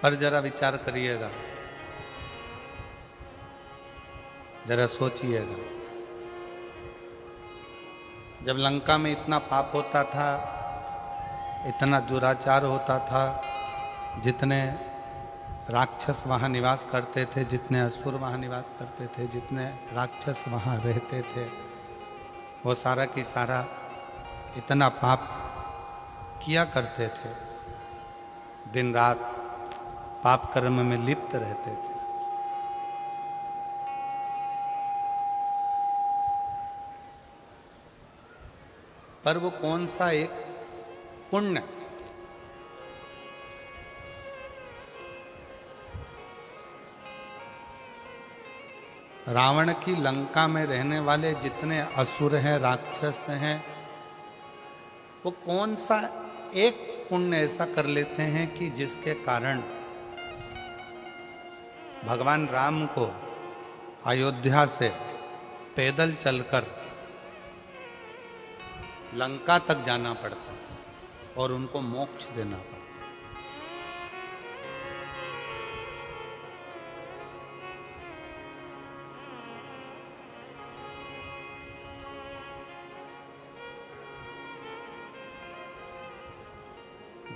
पर जरा विचार करिएगा, जरा सोचिएगा, जब लंका में इतना पाप होता था, इतना दुराचार होता था, जितने राक्षस वहाँ निवास करते थे, जितने असुर वहाँ निवास करते थे, जितने राक्षस वहाँ रहते थे, वो सारा की सारा इतना पाप किया करते थे, दिन रात पाप कर्म में लिप्त रहते थे। पर वो कौन सा एक पुण्य, रावण की लंका में रहने वाले जितने असुर हैं, राक्षस हैं, वो कौन सा एक पुण्य ऐसा कर लेते हैं कि जिसके कारण भगवान राम को अयोध्या से पैदल चलकर लंका तक जाना पड़ता और उनको मोक्ष देना पड़ता।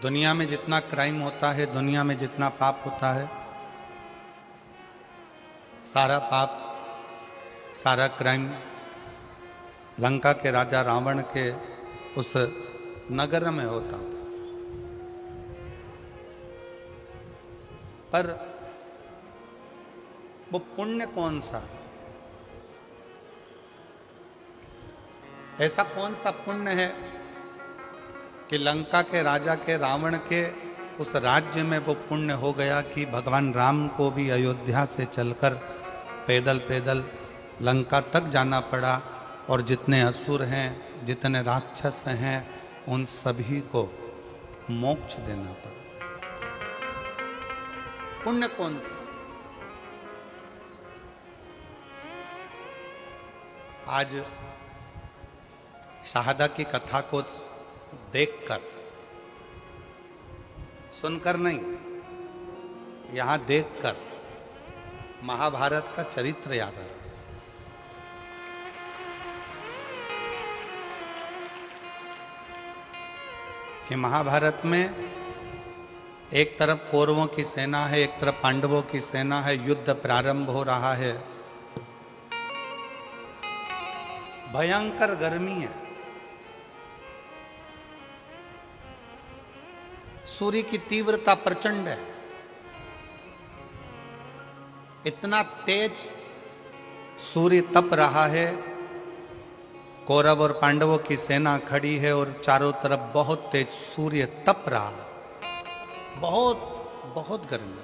दुनिया में जितना क्राइम होता है, दुनिया में जितना पाप होता है, सारा पाप, सारा क्राइम लंका के राजा रावण के उस नगर में होता था। पर वो पुण्य कौन सा, ऐसा कौन सा पुण्य है कि लंका के राजा के, रावण के उस राज्य में वो पुण्य हो गया कि भगवान राम को भी अयोध्या से चलकर पैदल पैदल लंका तक जाना पड़ा, और जितने असुर हैं, जितने राक्षस हैं, उन सभी को मोक्ष देना पड़ा। पुण्य कौन सा? आज शहादा की कथा को देखकर, सुनकर नहीं, यहां देखकर महाभारत का चरित्र याद आ रहा है। कि महाभारत में एक तरफ कौरवों की सेना है, एक तरफ पांडवों की सेना है, युद्ध प्रारंभ हो रहा है, भयंकर गर्मी है, सूर्य की तीव्रता प्रचंड है, इतना तेज सूर्य तप रहा है, कौरव और पांडवों की सेना खड़ी है और चारों तरफ बहुत तेज सूर्य तप रहा है, बहुत बहुत गर्मी।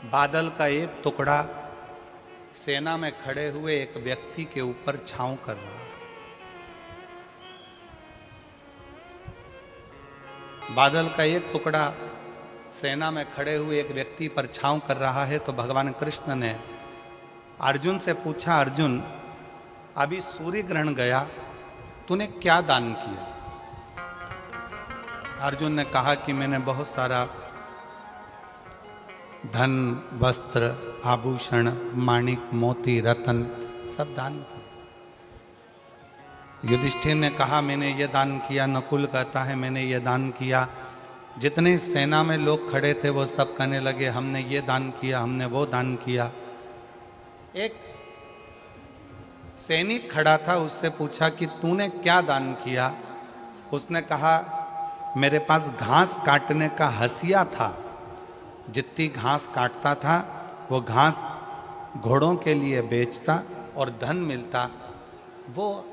बादल का एक टुकड़ा सेना में खड़े हुए एक व्यक्ति के ऊपर छांव कर रहा है। बादल का एक टुकड़ा सेना में खड़े हुए एक व्यक्ति पर छांव कर रहा है, तो भगवान कृष्ण ने अर्जुन से पूछा, अर्जुन अभी सूर्य ग्रहण गया, तूने क्या दान किया? अर्जुन ने कहा कि मैंने बहुत सारा धन, वस्त्र, आभूषण, माणिक, मोती, रतन सब दान किया। युधिष्ठिर ने कहा मैंने ये दान किया, नकुल कहता है मैंने ये दान किया। जितने सेना में लोग खड़े थे वो सब कहने लगे हमने ये दान किया, हमने वो दान किया। एक सैनिक खड़ा था, उससे पूछा कि तूने क्या दान किया? उसने कहा मेरे पास घास काटने का हसिया था, जितनी घास काटता था वो घास घोड़ों के लिए बेचता और धन मिलता, वो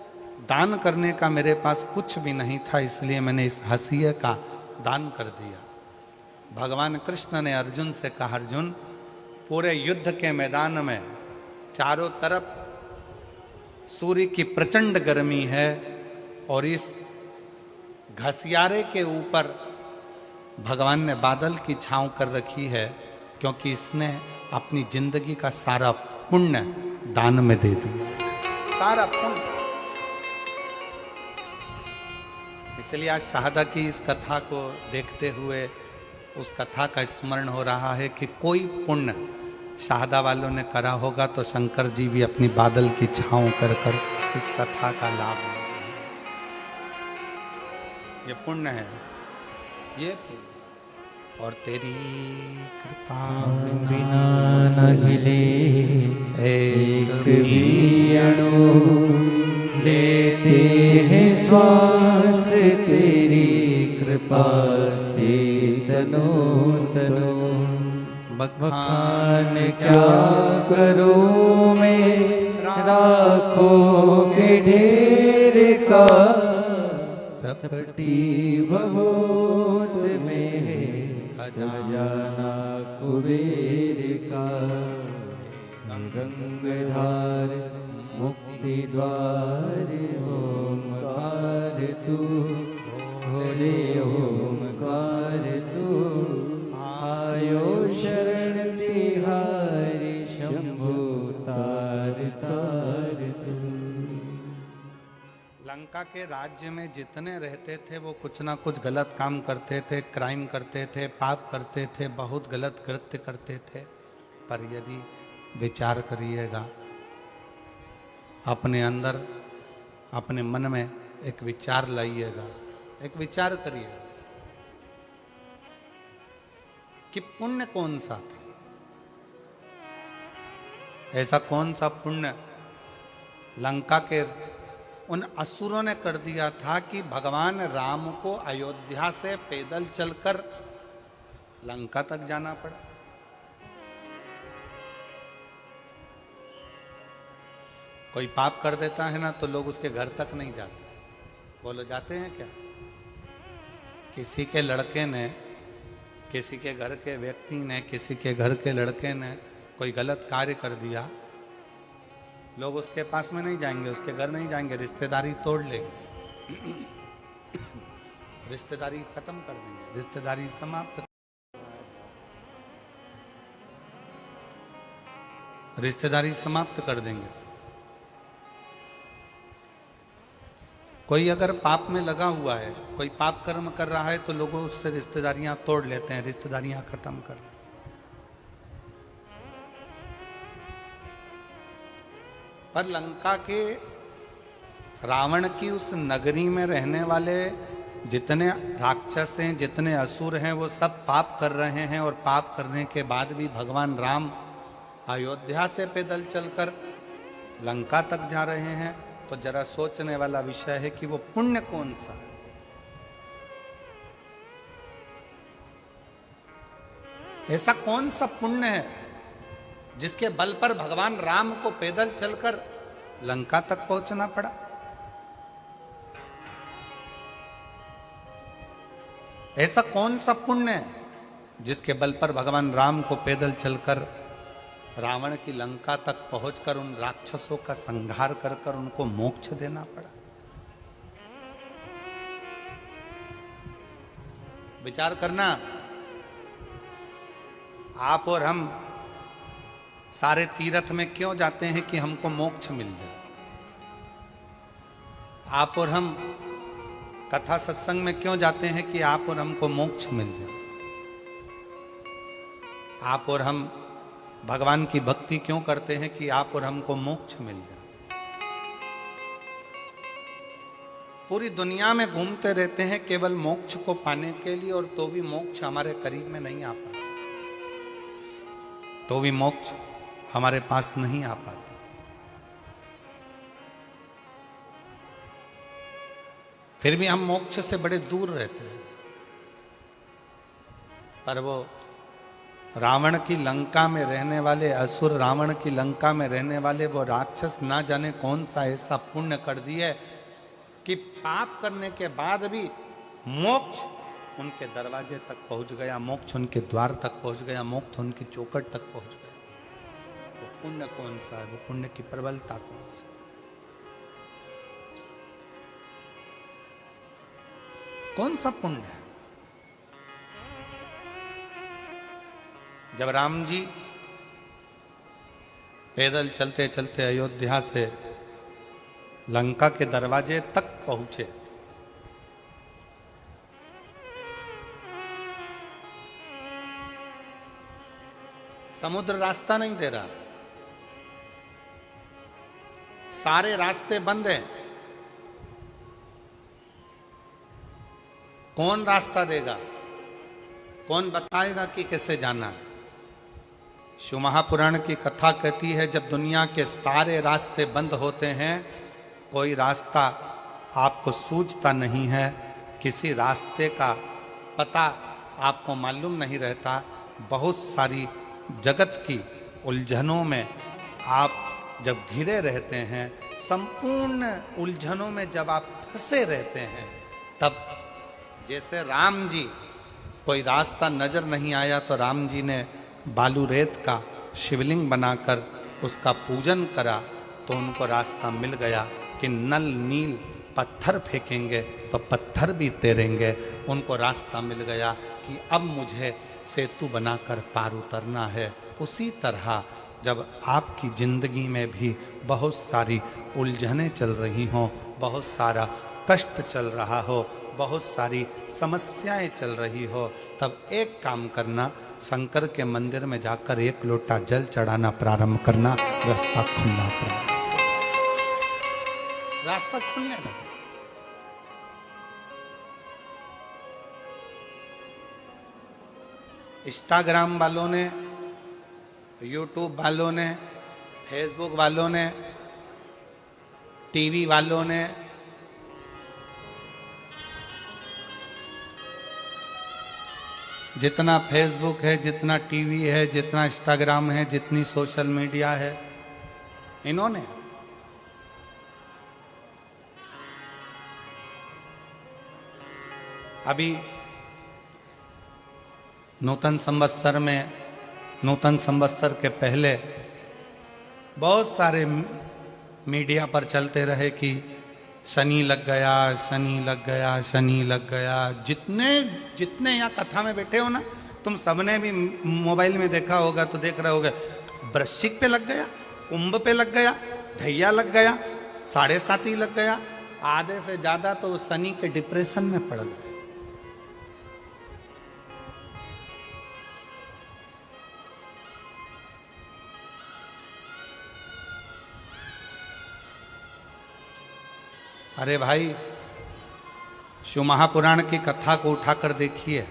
दान करने का मेरे पास कुछ भी नहीं था, इसलिए मैंने इस हसिये का दान कर दिया। भगवान कृष्ण ने अर्जुन से कहा, अर्जुन पूरे युद्ध के मैदान में चारों तरफ सूर्य की प्रचंड गर्मी है और इस घसियारे के ऊपर भगवान ने बादल की छांव कर रखी है, क्योंकि इसने अपनी जिंदगी का सारा पुण्य दान में दे दिया, सारा पुण्य। इसलिए आज शहादा की इस कथा को देखते हुए उस कथा का स्मरण हो रहा है कि कोई पुण्य शाहदा वालों ने करा होगा तो शंकर जी भी अपनी बादल की छांव कर कर इस कथा का लाभ लेंगे। ये पुण्य है, ये पुण्य। और तेरी कृपा बिना न हिले एक भी अणु, लेते हैं श्वास तेरी कृपा से तनो तनो। बखान क्या करूं मैं राखों के ढेर का, चपटी भगोत में खजाना कुबेर का। गंगाधार मुक्ति द्वार ओमकार तू, भोले ओमकार तू। आयो शरण तिहारी शंभु तार तार तू। लंका के राज्य में जितने रहते थे वो कुछ ना कुछ गलत काम करते थे, क्राइम करते थे, पाप करते थे, बहुत गलत कृत्य करते थे। पर यदि विचार करिएगा, अपने अंदर अपने मन में एक विचार लाइएगा, एक विचार करिएगा कि पुण्य कौन सा था, ऐसा कौन सा पुण्य लंका के उन असुरों ने कर दिया था कि भगवान राम को अयोध्या से पैदल चलकर लंका तक जाना पड़ा। कोई पाप कर देता है ना तो लोग उसके घर तक नहीं जाते। बोलो जाते हैं क्या? किसी के लड़के ने, किसी के घर के व्यक्ति ने, किसी के घर के लड़के ने कोई गलत कार्य कर दिया, लोग उसके पास में नहीं जाएंगे, उसके घर नहीं जाएंगे, रिश्तेदारी तोड़ लेंगे, रिश्तेदारी खत्म कर देंगे, रिश्तेदारी समाप्त, रिश्तेदारी समाप्त कर देंगे। कोई अगर पाप में लगा हुआ है, कोई पाप कर्म कर रहा है तो लोगों उससे रिश्तेदारियां तोड़ लेते हैं, रिश्तेदारियां खत्म कर लेते हैं। पर लंका के रावण की उस नगरी में रहने वाले जितने राक्षस हैं, जितने असुर हैं, वो सब पाप कर रहे हैं। और पाप करने के बाद भी भगवान राम अयोध्या से पैदल चलकर लंका तक जा रहे हैं। तो जरा सोचने वाला विषय है कि वो पुण्य कौन सा है। ऐसा कौन सा पुण्य है जिसके बल पर भगवान राम को पैदल चलकर लंका तक पहुंचना पड़ा? ऐसा कौन सा पुण्य है जिसके बल पर भगवान राम को पैदल चलकर रावण की लंका तक पहुंचकर उन राक्षसों का संहार कर कर उनको मोक्ष देना पड़ा? विचार करना। आप और हम सारे तीर्थ में क्यों जाते हैं कि हमको मोक्ष मिल जाए? आप और हम कथा सत्संग में क्यों जाते हैं कि आप और हमको मोक्ष मिल जाए? आप और हम भगवान की भक्ति क्यों करते हैं कि आप और हमको मोक्ष मिल जाए? पूरी दुनिया में घूमते रहते हैं केवल मोक्ष को पाने के लिए, और तो भी मोक्ष हमारे करीब में नहीं आ पाता, तो भी मोक्ष हमारे पास नहीं आ पाता। फिर भी हम मोक्ष से बड़े दूर रहते हैं। पर वो रावण की लंका में रहने वाले असुर, रावण की लंका में रहने वाले वो राक्षस ना जाने कौन सा ऐसा पुण्य कर दिए कि पाप करने के बाद भी मोक्ष उनके दरवाजे तक पहुंच गया, मोक्ष उनके द्वार तक पहुंच गया, मोक्ष उनकी चौखट तक पहुंच गया। वो पुण्य कौन सा है? वो पुण्य की प्रबलता कौन सी? कौन सा पुण्य है? जब राम जी पैदल चलते चलते अयोध्या से लंका के दरवाजे तक पहुंचे समुद्र रास्ता नहीं दे रहा, सारे रास्ते बंद हैं। कौन रास्ता देगा? कौन बताएगा कि कैसे जाना है? शिव महापुराण की कथा कहती है जब दुनिया के सारे रास्ते बंद होते हैं, कोई रास्ता आपको सूझता नहीं है, किसी रास्ते का पता आपको मालूम नहीं रहता, बहुत सारी जगत की उलझनों में आप जब घिरे रहते हैं, संपूर्ण उलझनों में जब आप फंसे रहते हैं, तब जैसे राम जी, कोई रास्ता नजर नहीं आया तो राम जी ने बालू रेत का शिवलिंग बनाकर उसका पूजन करा, तो उनको रास्ता मिल गया कि नल नील पत्थर फेंकेंगे तो पत्थर भी तैरेंगे। उनको रास्ता मिल गया कि अब मुझे सेतु बनाकर पार उतरना है। उसी तरह जब आपकी ज़िंदगी में भी बहुत सारी उलझनें चल रही हों, बहुत सारा कष्ट चल रहा हो, बहुत सारी समस्याएं चल रही हो, तब एक काम करना, शंकर के मंदिर में जाकर एक लोटा जल चढ़ाना प्रारंभ करना, रास्ता खुलना प्रारंभ, रास्ता खुलने लगे। इंस्टाग्राम वालों ने, यूट्यूब वालों ने, फेसबुक वालों ने, टीवी वालों ने, जितना फेसबुक है, जितना टीवी है, जितना इंस्टाग्राम है, जितनी सोशल मीडिया है, इन्होंने अभी नूतन संवत्सर में, नूतन संवत्सर के पहले बहुत सारे मीडिया पर चलते रहे कि शनि लग गया, शनि लग गया, शनि लग गया। जितने जितने यहाँ कथा में बैठे हो ना, तुम सबने भी मोबाइल में देखा होगा तो देख रहे होगे, वृश्चिक पे लग गया, कुंभ पे लग गया, धैया लग गया, 7.5 लग गया, आधे से ज्यादा तो शनि के डिप्रेशन में पड़ गए। अरे भाई, शिव महापुराण की कथा को उठाकर देखिए,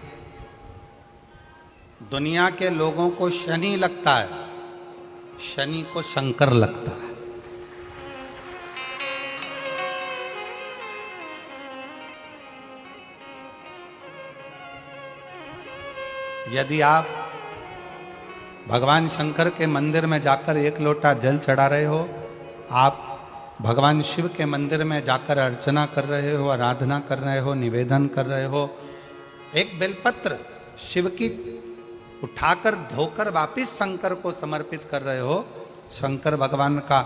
दुनिया के लोगों को शनि लगता है, शनि को शंकर लगता है। यदि आप भगवान शंकर के मंदिर में जाकर एक लोटा जल चढ़ा रहे हो, आप भगवान शिव के मंदिर में जाकर अर्चना कर रहे हो, आराधना कर रहे हो, निवेदन कर रहे हो, एक बेलपत्र शिव की उठाकर धोकर वापिस शंकर को समर्पित कर रहे हो, शंकर भगवान का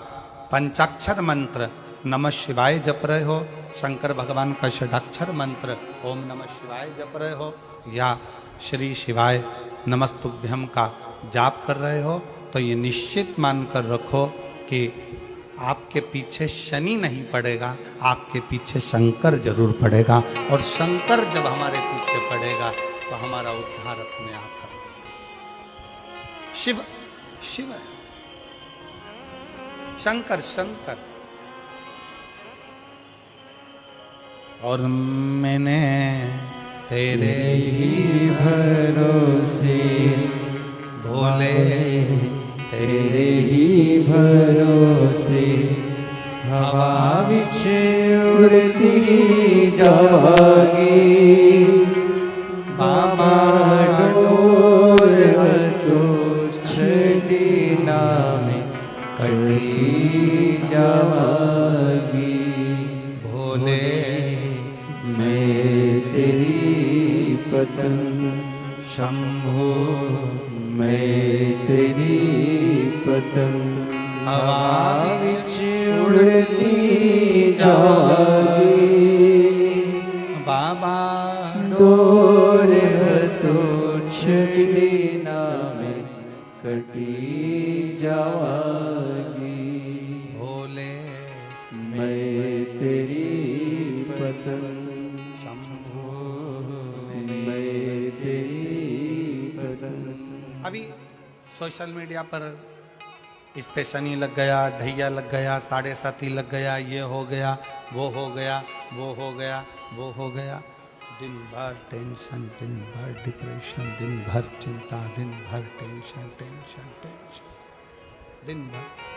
पंचाक्षर मंत्र नमः शिवाय जप रहे हो, शंकर भगवान का षडाक्षर मंत्र ओम नमः शिवाय जप रहे हो, या श्री शिवाय नमस्तुभ्यम का जाप कर रहे हो, तो ये निश्चित मानकर रखो कि आपके पीछे शनि नहीं पड़ेगा, आपके पीछे शंकर जरूर पड़ेगा। और शंकर जब हमारे पीछे पड़ेगा तो हमारा उद्धार अपने आप कर देगा। शिव शिव है, शंकर शंकर। और मैंने तेरे ही भरोसे भोले, तेरे ही भरोसे हवा बिछे उड़ती जागी, बाबा डोर तो छड़ी नाम कटी जागी। भोले मैं तेरी पतंग शंभो, मैं तेरी पतंग हवा बिच उड़ती जागी, बाबा डोर तो छड़ी नाम कटी जागी। भोले मैं तेरी पतंग मैं तेरी पतंग। अभी सोशल मीडिया पर इस पे शनि लग गया, ढैया लग गया, 7.5 लग गया, ये हो गया, वो हो गया, वो हो गया, वो हो गया। दिन भर टेंशन, दिन भर डिप्रेशन, दिन भर चिंता, दिन भर टेंशन टेंशन टेंशन, दिन भर।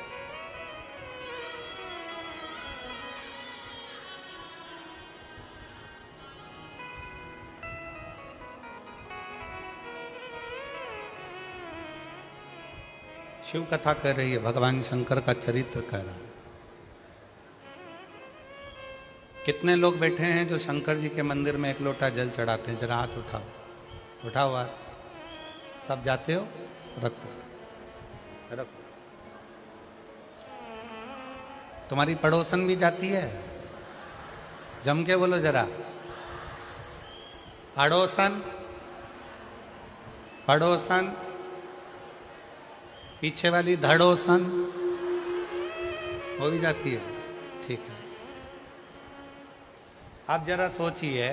शिव कथा कह रही है, भगवान शंकर का चरित्र कह रहा है। कितने लोग बैठे हैं जो शंकर जी के मंदिर में एक लोटा जल चढ़ाते हैं? जरा हाथ उठाओ, उठाओ हाथ। सब जाते हो? रखो रखो। तुम्हारी पड़ोसन भी जाती है? जम के बोलो जरा। अड़ोसन, पड़ोसन, पीछे वाली धड़ोसन, वो भी जाती है? ठीक है। आप जरा सोचिए,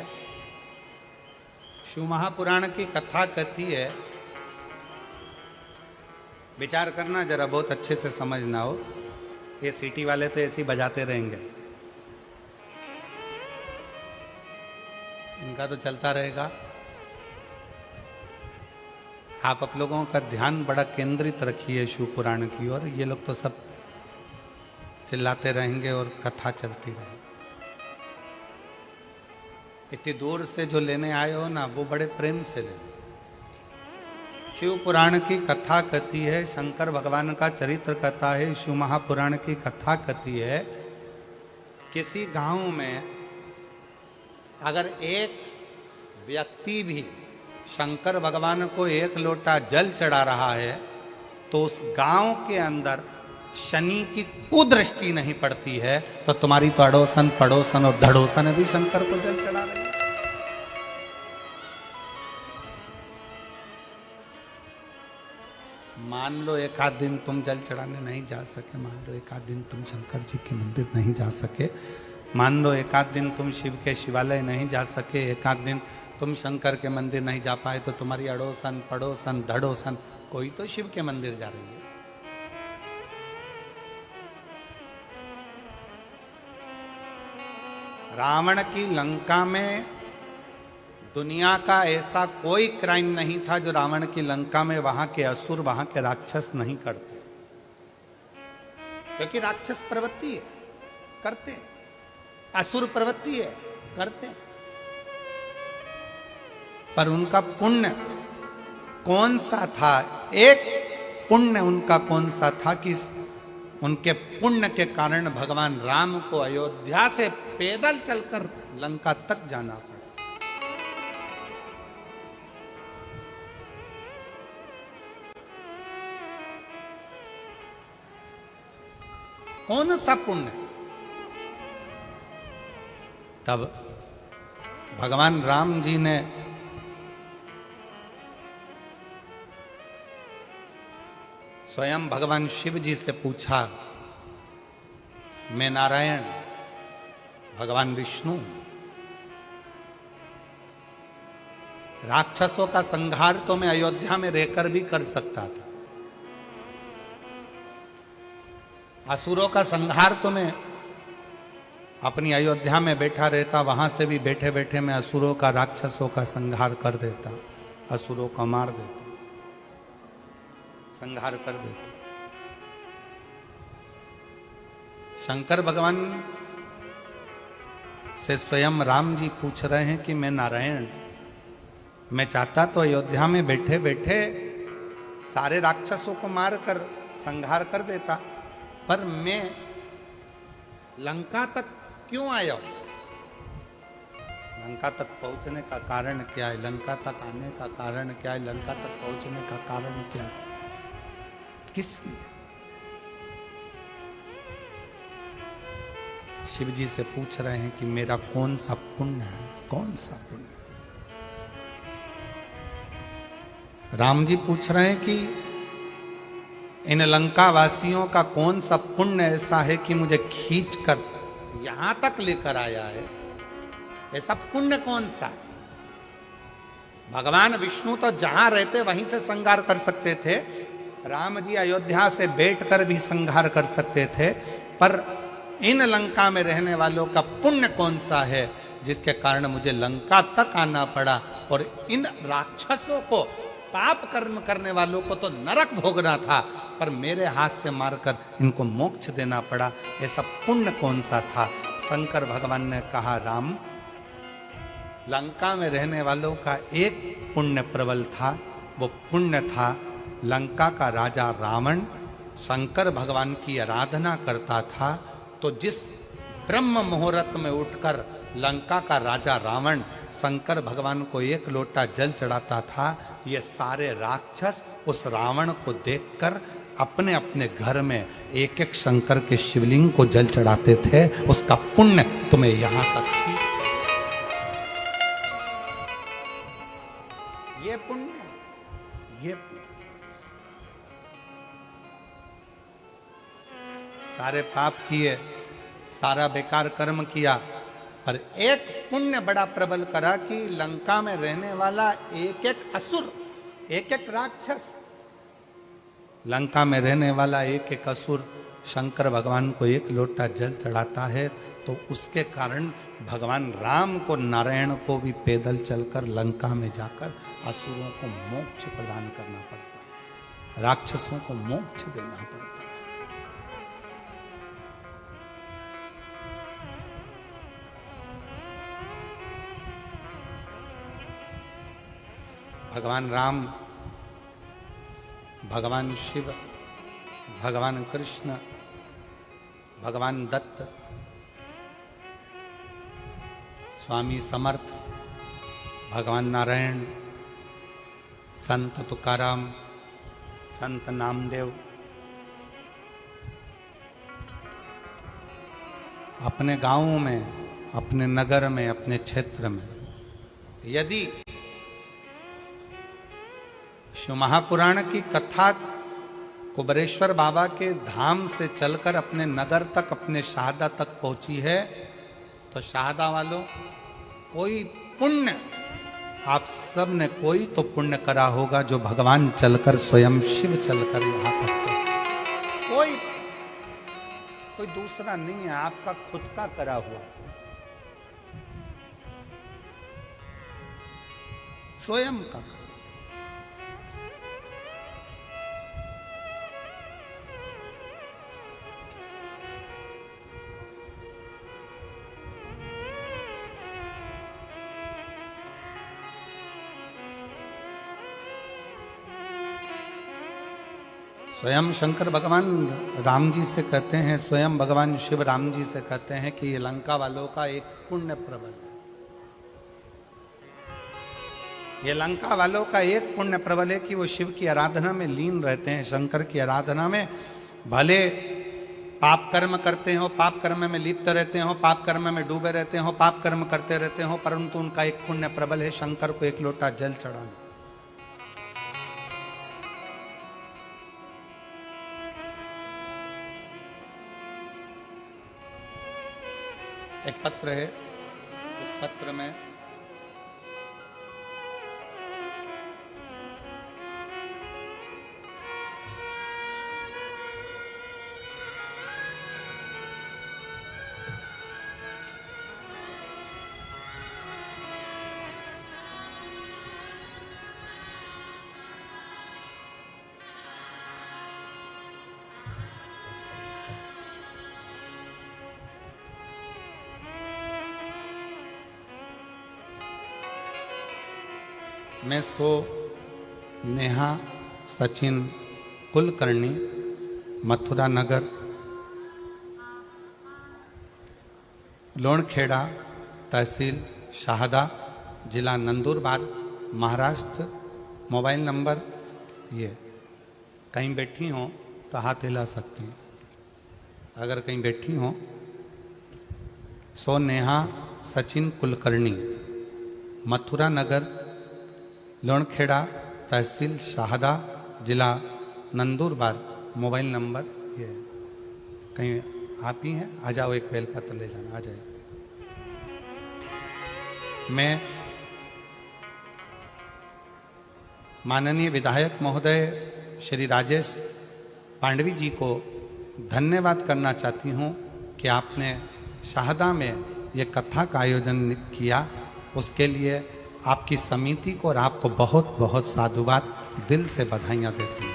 शिव महापुराण की कथा कहती है, विचार करना जरा, बहुत अच्छे से समझना हो। ये सिटी वाले तो ऐसे ही बजाते रहेंगे, इनका तो चलता रहेगा। आप लोगों का ध्यान बड़ा केंद्रित रखिए शिव पुराण की ओर। ये लोग तो सब चिल्लाते रहेंगे और कथा चलती रहेगी। इतनी दूर से जो लेने आए हो ना, वो बड़े प्रेम से ले। शिव पुराण की कथा कहती है, शंकर भगवान का चरित्र कथा है, शिव महापुराण की कथा कहती है, किसी गांव में अगर एक व्यक्ति भी शंकर भगवान को एक लोटा जल चढ़ा रहा है तो उस गांव के अंदर शनि की कुदृष्टि नहीं पड़ती है। तो तुम्हारी तो अड़ोसन, पड़ोसन और धड़ोसन भी शंकर को जल चढ़ा रहे हैं। मान लो एक आध दिन तुम जल चढ़ाने नहीं जा सके, मान लो एक आध दिन तुम शंकर जी के मंदिर नहीं जा सके, मान लो एक आध दिन तुम शिव के शिवालय नहीं जा सके, एक आध दिन तुम शंकर के मंदिर नहीं जा पाए, तो तुम्हारी अड़ोसन, पड़ोसन, धड़ोसन कोई तो शिव के मंदिर जा रही है। रावण की लंका में दुनिया का ऐसा कोई क्राइम नहीं था जो रावण की लंका में वहां के असुर, वहां के राक्षस नहीं करते, क्योंकि राक्षस प्रवृत्ति है, करते, असुर प्रवृत्ति है, करते। पर उनका पुण्य कौन सा था? एक पुण्य उनका कौन सा था कि उनके पुण्य के कारण भगवान राम को अयोध्या से पैदल चलकर लंका तक जाना पड़ा। कौन सा पुण्य? तब भगवान राम जी ने स्वयं भगवान शिव जी से पूछा, मैं नारायण, भगवान विष्णु, राक्षसों का संहार तो मैं अयोध्या में रहकर भी कर सकता था, असुरों का संहार तो मैं अपनी अयोध्या में बैठा रहता, वहां से भी बैठे बैठे मैं असुरों का, राक्षसों का संहार कर देता, असुरों को मार देता, संहार कर देता। शंकर भगवान से स्वयं राम जी पूछ रहे हैं कि मैं नारायण, मैं चाहता तो अयोध्या में बैठे बैठे सारे राक्षसों को मारकर संहार कर देता, पर मैं लंका तक क्यों आया हूं? लंका तक पहुंचने का कारण क्या है? लंका तक आने का कारण क्या है? लंका तक पहुंचने का कारण क्या है? किस लिए? शिव जी से पूछ रहे हैं कि मेरा कौन सा पुण्य है, कौन सा पुण्य? राम जी पूछ रहे हैं कि इन लंका वासियों का कौन सा पुण्य ऐसा है कि मुझे खींच कर यहां तक लेकर आया है? ऐसा पुण्य कौन सा? भगवान विष्णु तो जहां रहते वहीं से संहार कर सकते थे, राम जी अयोध्या से बैठकर भी संहार कर सकते थे, पर इन लंका में रहने वालों का पुण्य कौन सा है जिसके कारण मुझे लंका तक आना पड़ा, और इन राक्षसों को, पाप कर्म करने वालों को तो नरक भोगना था, पर मेरे हाथ से मारकर इनको मोक्ष देना पड़ा, ऐसा पुण्य कौन सा था। शंकर भगवान ने कहा, राम, लंका में रहने वालों का एक पुण्य प्रबल था, वो पुण्य था लंका का राजा रावण शंकर भगवान की आराधना करता था, तो जिस ब्रह्म मुहूर्त में उठकर लंका का राजा रावण शंकर भगवान को एक लोटा जल चढ़ाता था, ये सारे राक्षस उस रावण को देखकर अपने अपने घर में एक एक शंकर के शिवलिंग को जल चढ़ाते थे। उसका पुण्य तुम्हें यहां तक खींच, ये पुण्य, ये पुण्य। सारे पाप किए, सारा बेकार कर्म किया, पर एक पुण्य बड़ा प्रबल करा कि लंका में रहने वाला एक एक असुर, एक एक राक्षस, लंका में रहने वाला एक एक असुर शंकर भगवान को एक लोटा जल चढ़ाता है, तो उसके कारण भगवान राम को, नारायण को भी पैदल चलकर लंका में जाकर असुरों को मोक्ष प्रदान करना पड़ता है, राक्षसों को मोक्ष देना पड़ता है। भगवान राम, भगवान शिव, भगवान कृष्ण, भगवान दत्त, स्वामी समर्थ, भगवान नारायण, संत तुकाराम, संत नामदेव अपने गांवों में, अपने नगर में, अपने क्षेत्र में यदि शिव महापुराण की कथा कुबरेश्वर बाबा के धाम से चलकर अपने नगर तक, अपने शाहदा तक पहुंची है, तो शाहदा वालों, कोई पुण्य आप सब ने कोई तो पुण्य करा होगा जो भगवान चलकर, स्वयं शिव चलकर यहां तक कोई कोई दूसरा नहीं है, आपका खुद का करा हुआ, स्वयं का। स्वयं शंकर भगवान राम जी से कहते हैं, स्वयं भगवान शिव राम जी से कहते हैं कि ये लंका वालों का एक पुण्य प्रबल है, ये लंका वालों का एक पुण्य प्रबल है कि वो शिव की आराधना में लीन रहते हैं, शंकर की आराधना में, भले पाप कर्म करते हो, पाप कर्म में लिप्त रहते हो, पाप कर्म में डूबे रहते हो, पाप कर्म करते रहते हो, परंतु उनका एक पुण्य प्रबल है शंकर को एक लोटा जल चढ़ाना। एक पत्र है, उस पत्र में मैं सो नेहा सचिन कुलकर्णी, मथुरा नगर, लोणखेड़ा, तहसील शाहदा, जिला नंदुरबार, महाराष्ट्र। मोबाइल नंबर ये, कहीं बैठी हो तो हाथ हिला सकती हैं, अगर कहीं बैठी हो। सो नेहा सचिन कुलकर्णी, मथुरा नगर, लोणखेड़ा, तहसील शाहदा, जिला नंदुरबार। मोबाइल नंबर ये, कहीं आप ही हैं, आ जाओ, एक बेलपत्र ले जाना, आ जाए। मैं माननीय विधायक महोदय श्री राजेश पांडवी जी को धन्यवाद करना चाहती हूँ कि आपने शाहदा में ये कथा का आयोजन किया। उसके लिए आपकी समिति को और आपको बहुत बहुत साधुवाद, दिल से बधाइयाँ देती हूँ।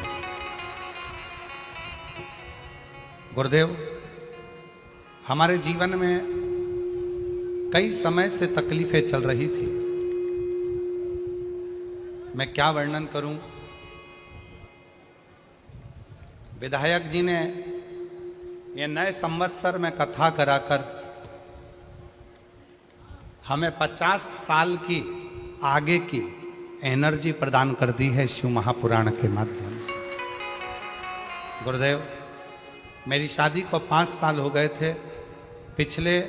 गुरुदेव, हमारे जीवन में कई समय से तकलीफें चल रही थी। मैं क्या वर्णन करूं। विधायक जी ने ये नए संवत्सर में कथा कराकर हमें 50 साल की आगे की एनर्जी प्रदान कर दी है शिव महापुराण के माध्यम से। गुरुदेव, मेरी शादी को 5 साल हो गए थे। पिछले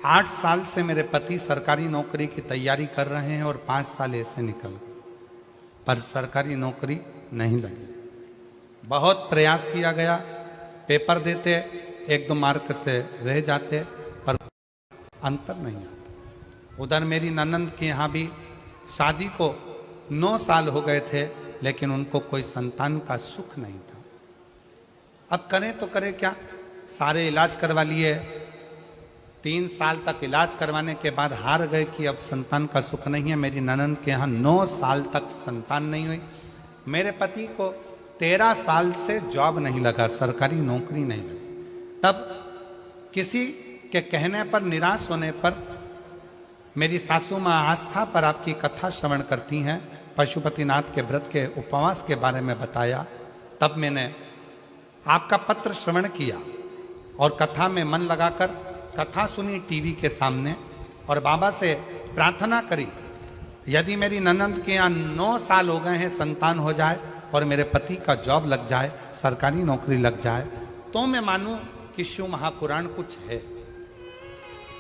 8 साल से मेरे पति सरकारी नौकरी की तैयारी कर रहे हैं और 5 साल ऐसे निकल गए, पर सरकारी नौकरी नहीं लगी। बहुत प्रयास किया गया, पेपर देते 1-2 मार्क से रह जाते, पर अंतर नहीं आता। उधर मेरी ननंद के यहाँ भी शादी को 9 साल हो गए थे, लेकिन उनको कोई संतान का सुख नहीं था। अब करें तो करें क्या, सारे इलाज करवा लिए। 3 साल तक इलाज करवाने के बाद हार गए कि अब संतान का सुख नहीं है। मेरी ननंद के यहाँ 9 साल तक संतान नहीं हुई। मेरे पति को 13 साल से जॉब नहीं लगा, सरकारी नौकरी नहीं लगी। तब किसी के कहने पर, निराश होने पर, मेरी सासू माँ आस्था पर आपकी कथा श्रवण करती हैं, पशुपतिनाथ के व्रत के उपवास के बारे में बताया। तब मैंने आपका पत्र श्रवण किया और कथा में मन लगाकर कथा सुनी टीवी के सामने, और बाबा से प्रार्थना करी, यदि मेरी ननंद के यहाँ 9 साल हो गए हैं, संतान हो जाए और मेरे पति का जॉब लग जाए, सरकारी नौकरी लग जाए, तो मैं मानूं कि शिव महापुराण कुछ है।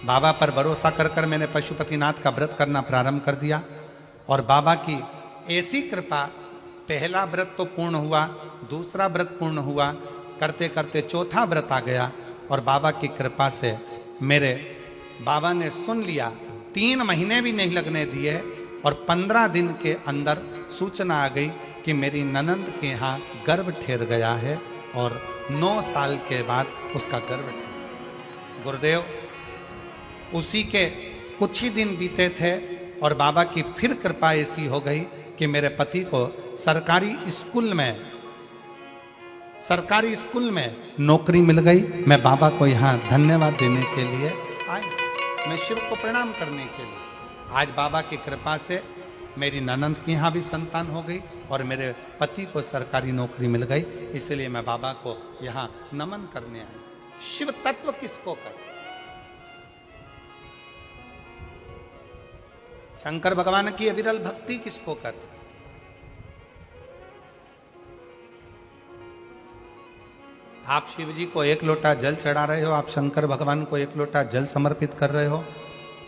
बाबा पर भरोसा कर कर मैंने पशुपतिनाथ का व्रत करना प्रारंभ कर दिया, और बाबा की ऐसी कृपा, पहला व्रत तो पूर्ण हुआ, दूसरा व्रत पूर्ण हुआ, करते करते चौथा व्रत आ गया, और बाबा की कृपा से मेरे बाबा ने सुन लिया। 3 महीने भी नहीं लगने दिए और 15 दिन के अंदर सूचना आ गई कि मेरी ननंद के यहाँ गर्भ ठहर गया है, और 9 साल के बाद उसका गर्भ ठहरा। गुरुदेव, उसी के कुछ ही दिन बीते थे और बाबा की फिर कृपा ऐसी हो गई कि मेरे पति को सरकारी स्कूल में नौकरी मिल गई। मैं बाबा को यहाँ धन्यवाद देने के लिए आया, मैं शिव को प्रणाम करने के लिए। आज बाबा की कृपा से मेरी ननंद के यहाँ भी संतान हो गई और मेरे पति को सरकारी नौकरी मिल गई। इसलिए मैं बाबा को यहाँ नमन करने आया। शिव तत्व किसको कहते? शंकर भगवान की अविरल भक्ति किसको कहते? आप शिव जी को 1 लोटा जल चढ़ा रहे हो, आप शंकर भगवान को 1 लोटा जल समर्पित कर रहे हो,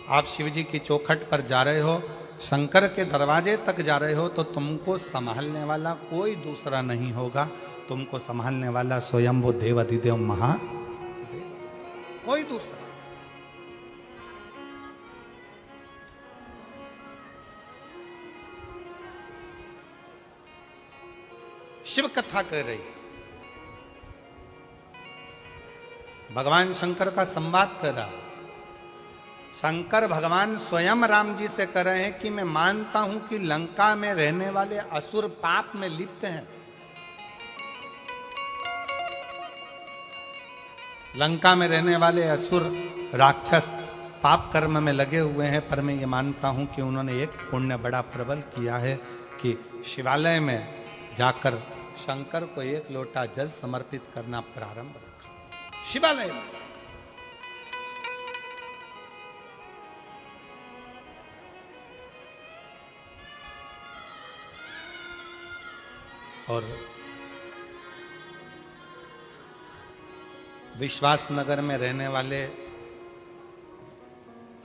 आप शिव जी की चौखट पर जा रहे हो, शंकर के दरवाजे तक जा रहे हो, तो तुमको संभालने वाला कोई दूसरा नहीं होगा। तुमको संभालने वाला स्वयं वो देव अधिदेव महादेव, कोई दूसरा। शिव कथा कर रही, भगवान शंकर का संवाद कर रहा। शंकर भगवान स्वयं राम जी से कह रहे हैं कि मैं मानता हूं कि लंका में रहने वाले असुर पाप में लिप्त हैं। लंका में रहने वाले असुर राक्षस पाप कर्म में लगे हुए हैं, पर मैं ये मानता हूं कि उन्होंने एक पुण्य बड़ा प्रबल किया है कि शिवालय में जाकर शंकर को 1 लोटा जल समर्पित करना प्रारंभ रखा। शिवालय में और विश्वास नगर में रहने वाले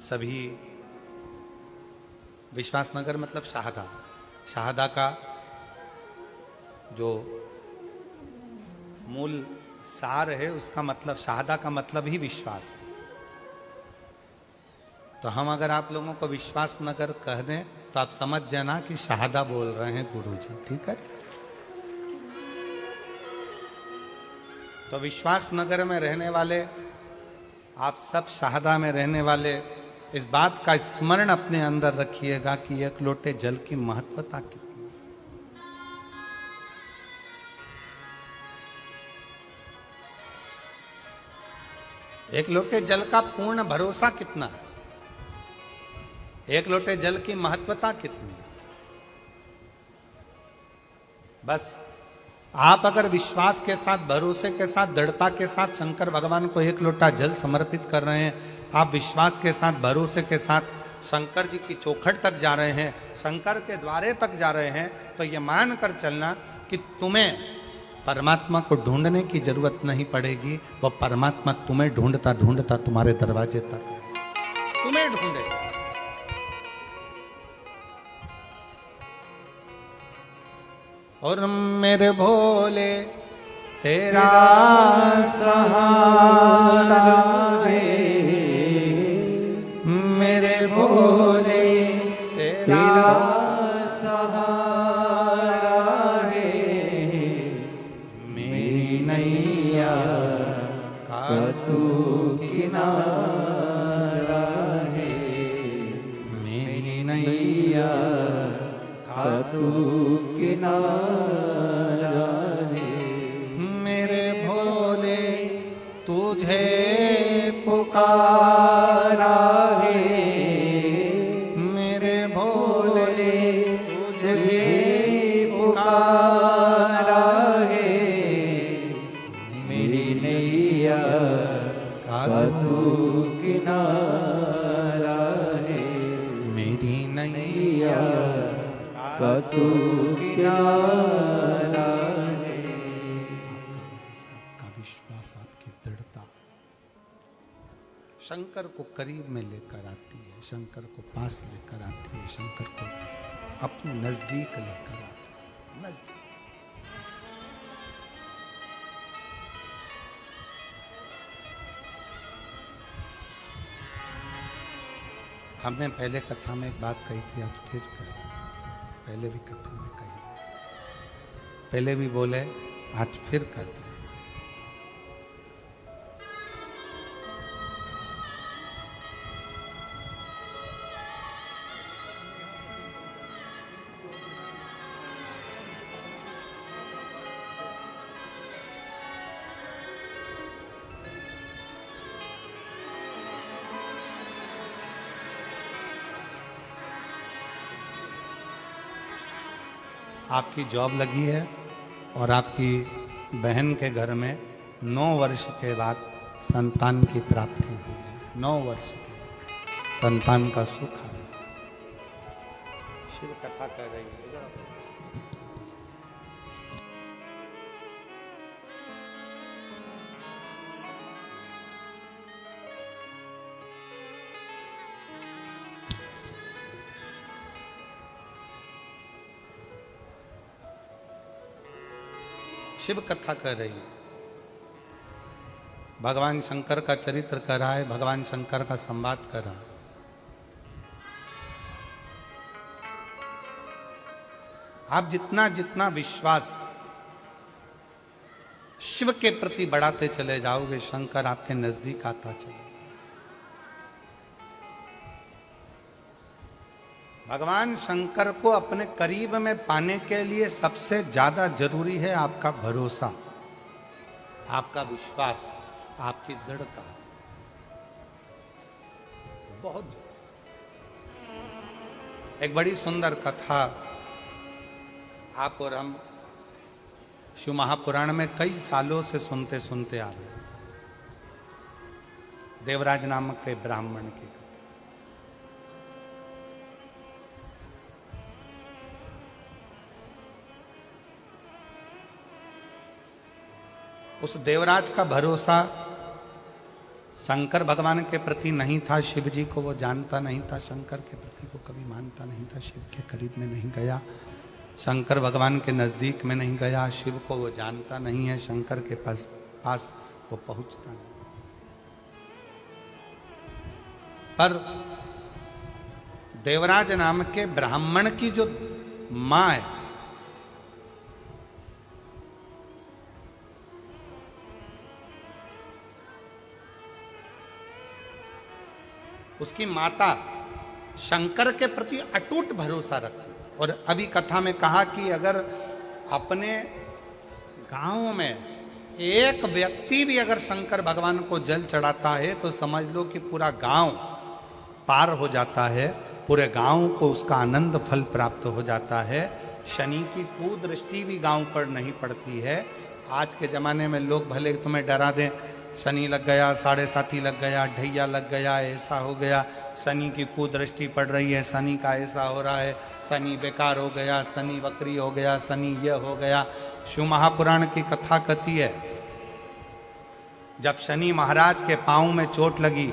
सभी, विश्वास नगर मतलब शाहदा का जो मूल सार है, उसका मतलब शाहदा का मतलब ही विश्वास है। तो हम अगर आप लोगों को विश्वास नगर कह दें तो आप समझ जाना कि शाहदा बोल रहे हैं गुरुजी, ठीक है। तो विश्वास नगर में रहने वाले, आप सब शाहदा में रहने वाले इस बात का स्मरण अपने अंदर रखिएगा कि एक लोटे जल की महत्वता कितनी। एक लोटे जल का पूर्ण भरोसा कितना है, एक लोटे जल की महत्वता कितनी है। बस आप अगर विश्वास के साथ, भरोसे के साथ, दृढ़ता के साथ शंकर भगवान को एक लोटा जल समर्पित कर रहे हैं, आप विश्वास के साथ, भरोसे के साथ शंकर जी की चौखट तक जा रहे हैं, शंकर के द्वारे तक जा रहे हैं, तो ये मान कर चलना कि तुम्हें परमात्मा को ढूंढने की जरूरत नहीं पड़ेगी। वो परमात्मा तुम्हें ढूंढता ढूंढता तुम्हारे दरवाजे तक तुम्हें ढूंढेगा। और मेरे भोले तेरा सहारा है, मेरे भोले तेरा सहारा है, मेरी नैया का तू किनारा है, मेरी नैया का तू किनारा है, मेरे भोले तुझे पुकारा है, मेरे भोले तुझे पुकारा है, मेरी नैया का तू किनारा है, मेरी नैया का तू किनारा है। आपका विश्वास, आपकी दृढ़ता शंकर को करीब में लेकर आती है, शंकर को पास लेकर आती है, शंकर को अपने नजदीक लेकर आती है। नजदीक हमने पहले कथा में एक बात कही थी, आज फिर कह रहे हैं। पहले भी कथा में कही, पहले भी बोले, आज फिर कहते हैं। आपकी जॉब लगी है और आपकी बहन के घर में 9 वर्ष के बाद संतान की प्राप्ति हुई है। 9 वर्ष के संतान का सुख है। शिव कथा कर रही है। शिव कथा कर रही है। भगवान शंकर का चरित्र कर रहा है, भगवान शंकर का संवाद कर रहा है। आप जितना जितना विश्वास शिव के प्रति बढ़ाते चले जाओगे, शंकर आपके नजदीक आता चले। भगवान शंकर को अपने करीब में पाने के लिए सबसे ज्यादा जरूरी है आपका भरोसा, आपका विश्वास, आपकी दृढ़ता। बहुत एक बड़ी सुंदर कथा आप और हम शिव महापुराण में कई सालों से सुनते सुनते आ रहे हैं। देवराज नामक के ब्राह्मण की। उस देवराज का भरोसा शंकर भगवान के प्रति नहीं था। शिव जी को वो जानता नहीं था, शंकर के प्रति को कभी मानता नहीं था। शिव के करीब में नहीं गया, शंकर भगवान के नजदीक में नहीं गया। शिव को वो जानता नहीं है, शंकर के पास वो पहुंचता नहीं। पर देवराज नाम के ब्राह्मण की जो मां है, उसकी माता शंकर के प्रति अटूट भरोसा रखती। और अभी कथा में कहा कि अगर अपने गांव में एक व्यक्ति भी अगर शंकर भगवान को जल चढ़ाता है तो समझ लो कि पूरा गांव पार हो जाता है, पूरे गांव को उसका आनंद फल प्राप्त हो जाता है। शनि की कुदृष्टि भी गांव पर नहीं पड़ती है। आज के ज़माने में लोग भले तुम्हें डरा दें, शनि लग गया, साढ़े साथी लग गया, ढैया लग गया, ऐसा हो गया, शनि की कुदृष्टि पड़ रही है, शनि का ऐसा हो रहा है, शनि बेकार हो गया, शनि वक्री हो गया, शनि यह हो गया। शिव महापुराण की कथा कहती है जब शनि महाराज के पांव में चोट लगी,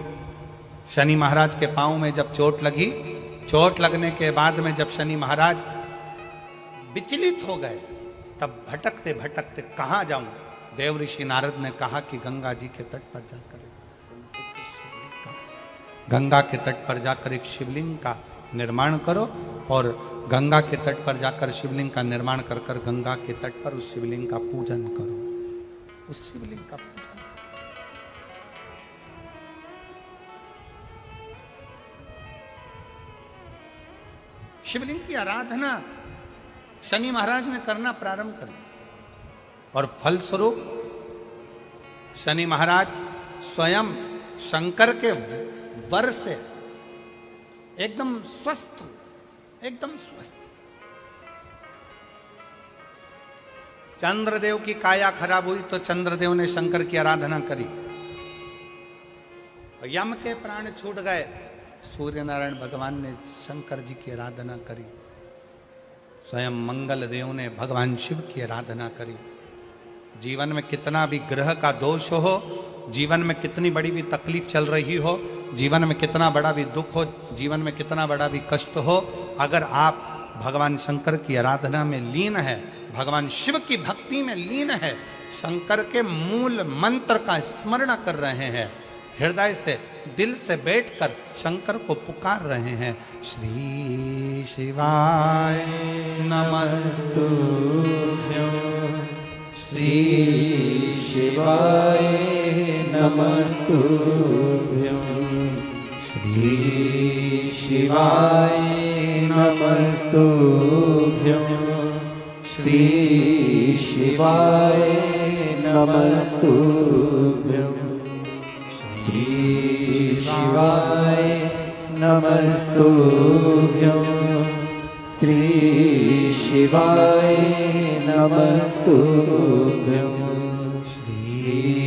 शनि महाराज के पांव में जब चोट लगी, चोट लगने के बाद में जब शनि महाराज विचलित हो गए, तब भटकते भटकते कहाँ जाऊं, देव ऋषि नारद ने कहा कि गंगा जी के तट पर जाकर गंगा के तट पर जाकर एक शिवलिंग का निर्माण करो और गंगा के तट पर जाकर शिवलिंग का निर्माण कर कर गंगा के तट पर उस शिवलिंग का पूजन करो, उस शिवलिंग का पूजन करो। शिवलिंग की आराधना शनि महाराज ने करना प्रारंभ कर दिया और फलस्वरूप शनि महाराज स्वयं शंकर के वर से एकदम स्वस्थ, एकदम स्वस्थ। चंद्रदेव की काया खराब हुई तो चंद्रदेव ने शंकर की आराधना करी, यम के प्राण छूट गए, सूर्य नारायण भगवान ने शंकर जी की आराधना करी, स्वयं मंगल देव ने भगवान शिव की आराधना करी। जीवन में कितना भी ग्रह का दोष हो, जीवन में कितनी बड़ी भी तकलीफ चल रही हो, जीवन में कितना बड़ा भी दुख हो, जीवन में कितना बड़ा भी कष्ट हो, अगर आप भगवान शंकर की आराधना में लीन है, भगवान शिव की भक्ति में लीन है, शंकर के मूल मंत्र का स्मरण कर रहे हैं, हृदय से दिल से बैठकर शंकर को पुकार रहे हैं, श्री शिवाय नमस्तुभ्यं, श्री शिवाय नमस्तुभ्यं, श्री शिवाय नमस्तुभ्यं, श्री शिवाय नमस्तुभ्यं, श्री शिवाय नमस्तुभ्यं, श्री शिवाय नमस्तुभ्यं, श्री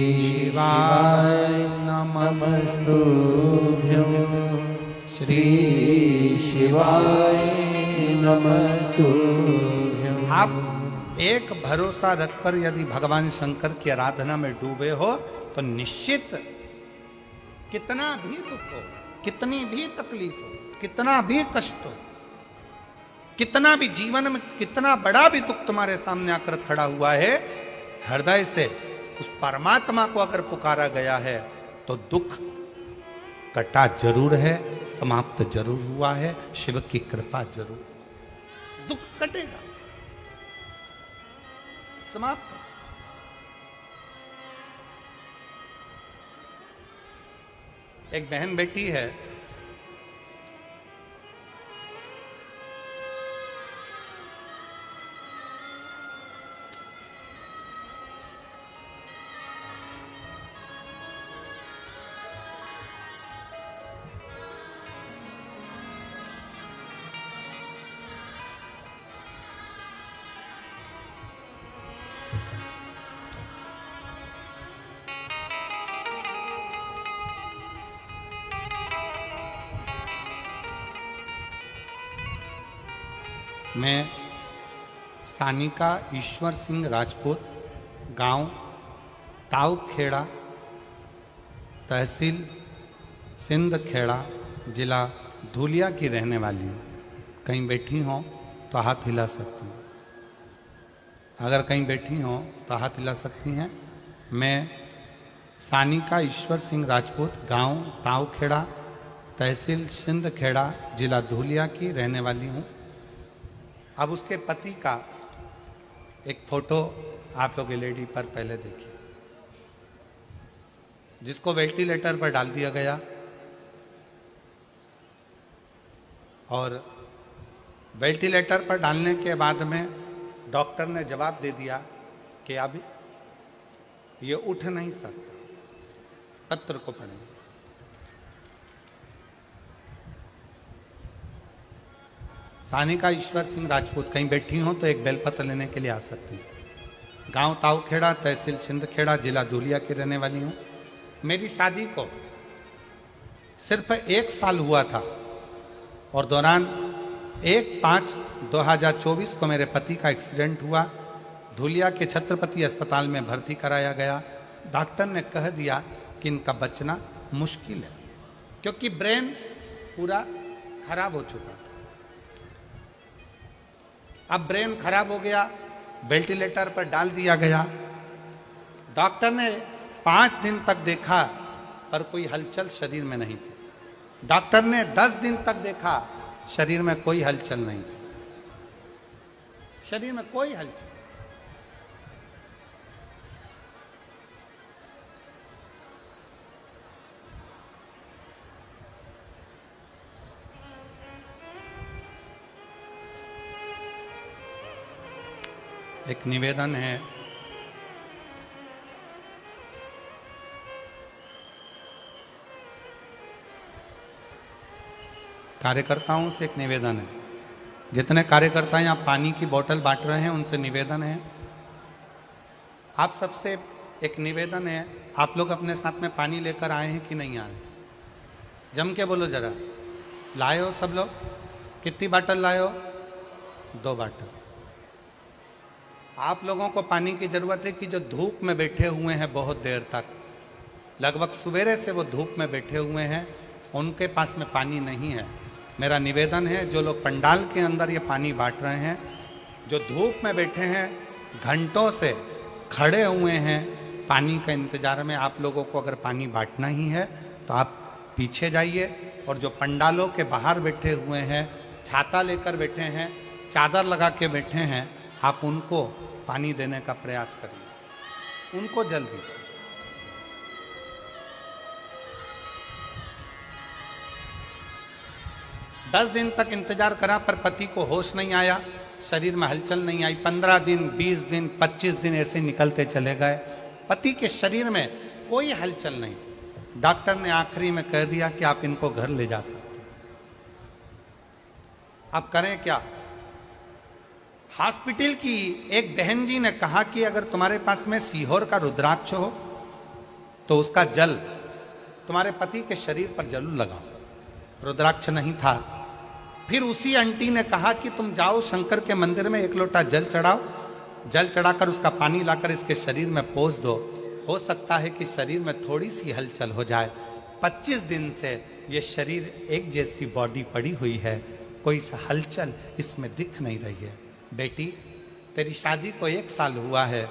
शिवाय नमस्तुभ्यं, श्री शिवाय नमस्तुभ्यं। आप एक भरोसा रखकर यदि भगवान शंकर की आराधना में डूबे हो तो निश्चित कितना भी दुख हो, कितनी भी तकलीफ हो, कितना भी कष्ट हो, कितना भी जीवन में कितना बड़ा भी दुख तुम्हारे सामने आकर खड़ा हुआ है, हृदय से उस परमात्मा को अगर पुकारा गया है तो दुख कटा जरूर है, समाप्त जरूर हुआ है, शिव की कृपा जरूर, दुख कटेगा, समाप्त। एक बहन बेटी है, मैं सानिका ईश्वर सिंह राजपूत, गांव ताऊखेड़ा, तहसील सिंध खेड़ा, जिला धुलिया की रहने वाली हूँ। कहीं बैठी हो तो हाथ हिला सकती हूँ, अगर कहीं बैठी हो तो हाथ हिला सकती हैं। मैं सानिका ईश्वर सिंह राजपूत, गांव ताऊखेड़ा, तहसील सिंध खेड़ा, जिला धुलिया की रहने वाली हूँ। अब उसके पति का एक फोटो आप लोग एलईडी पर पहले देखिए, जिसको वेंटिलेटर पर डाल दिया गया। और वेंटिलेटर पर डालने के बाद में डॉक्टर ने जवाब दे दिया कि अब ये उठ नहीं सकता। पत्र को पढ़ें। सानिका ईश्वर सिंह राजपूत कहीं बैठी हो तो एक बेलपत्र लेने के लिए आ सकती हैं। गांव ताऊखेड़ा, तहसील छिंदखेड़ा, जिला धुलिया की रहने वाली हूँ। मेरी शादी को सिर्फ 1 साल हुआ था और दौरान 1/5/2024 को मेरे पति का एक्सीडेंट हुआ। धुलिया के छत्रपति अस्पताल में भर्ती कराया गया। डॉक्टर ने कह दिया कि इनका बचना मुश्किल है क्योंकि ब्रेन पूरा खराब हो चुका था। अब ब्रेन खराब हो गया, वेंटिलेटर पर डाल दिया गया। डॉक्टर ने 5 दिन तक देखा पर कोई हलचल शरीर में नहीं थी। डॉक्टर ने 10 दिन तक देखा, शरीर में कोई हलचल नहीं थी। शरीर में कोई हलचल। एक निवेदन है, कार्यकर्ताओं से एक निवेदन है। जितने कार्यकर्ता यहाँ पानी की बोतल बांट रहे हैं उनसे निवेदन है, आप सबसे एक निवेदन है, आप लोग अपने साथ में पानी लेकर आए हैं कि नहीं आए? जम के बोलो जरा। लाए हो सब लोग? कितनी बाटल लाए हो? 2 बाटल। आप लोगों को पानी की जरूरत है कि जो धूप में बैठे हुए हैं बहुत देर तक, लगभग सवेरे से वो धूप में बैठे हुए हैं, उनके पास में पानी नहीं है। मेरा निवेदन है, जो लोग पंडाल के अंदर ये पानी बांट रहे हैं, जो धूप में बैठे हैं, घंटों से खड़े हुए हैं पानी का इंतजार में, आप लोगों को अगर पानी बांटना ही है तो आप पीछे जाइए। और जो पंडालों के बाहर बैठे हुए हैं, छाता लेकर बैठे हैं, चादर लगा के बैठे हैं, आप उनको पानी देने का प्रयास करिए, उनको जल दीजिए। दस दिन तक इंतजार करा पर पति को होश नहीं आया, शरीर में हलचल नहीं आई। 15 दिन, 20 दिन, 25 दिन ऐसे निकलते चले गए, पति के शरीर में कोई हलचल नहीं। डॉक्टर ने आखिरी में कह दिया कि आप इनको घर ले जा सकते हैं। अब करें क्या? हॉस्पिटल की एक बहन जी ने कहा कि अगर तुम्हारे पास में सीहोर का रुद्राक्ष हो तो उसका जल तुम्हारे पति के शरीर पर जरूर लगाओ। रुद्राक्ष नहीं था। फिर उसी आंटी ने कहा कि तुम जाओ शंकर के मंदिर में 1 लोटा जल चढ़ाओ, जल चढ़ाकर उसका पानी लाकर इसके शरीर में पोंछ दो, हो सकता है कि शरीर में थोड़ी सी हलचल हो जाए। 25 दिन से ये शरीर एक जैसी बॉडी पड़ी हुई है, कोई सा हलचल इसमें दिख नहीं रही है। बेटी, तेरी शादी को 1 साल हुआ है,